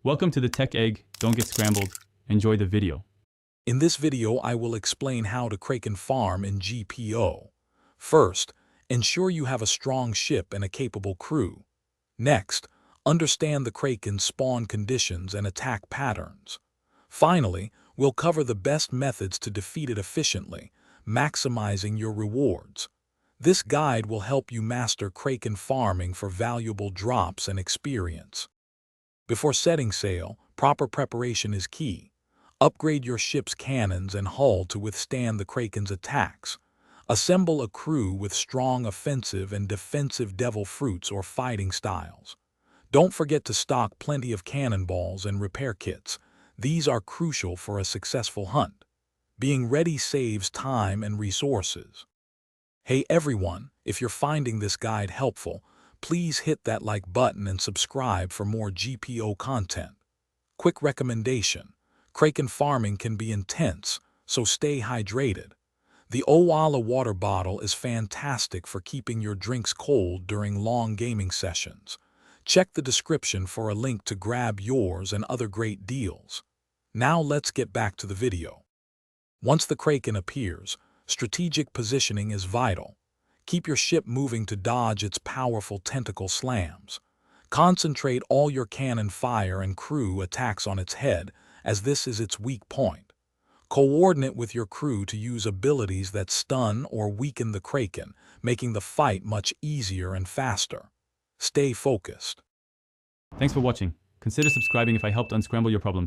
Welcome to the Tech Egg. Don't get scrambled. Enjoy the video. In this video, I will explain how to Kraken farm in GPO. First, ensure you have a strong ship and a capable crew. Next, understand the Kraken's spawn conditions and attack patterns. Finally, we'll cover the best methods to defeat it efficiently, maximizing your rewards. This guide will help you master Kraken farming for valuable drops and experience. Before setting sail, proper preparation is key. Upgrade your ship's cannons and hull to withstand the Kraken's attacks. Assemble a crew with strong offensive and defensive devil fruits or fighting styles. Don't forget to stock plenty of cannonballs and repair kits. These are crucial for a successful hunt. Being ready saves time and resources. Hey everyone, if you're finding this guide helpful, please hit that like button and subscribe for more GPO content. Quick recommendation: Kraken farming can be intense, so stay hydrated. The Owala water bottle is fantastic for keeping your drinks cold during long gaming sessions. Check the description for a link to grab yours and other great deals. Now let's get back to the video. Once the Kraken appears, strategic positioning is vital. Keep your ship moving to dodge its powerful tentacle slams. Concentrate all your cannon fire and crew attacks on its head, as this is its weak point. Coordinate with your crew to use abilities that stun or weaken the Kraken, making the fight much easier and faster. Stay focused. Thanks for watching. Consider subscribing if I helped unscramble your problems.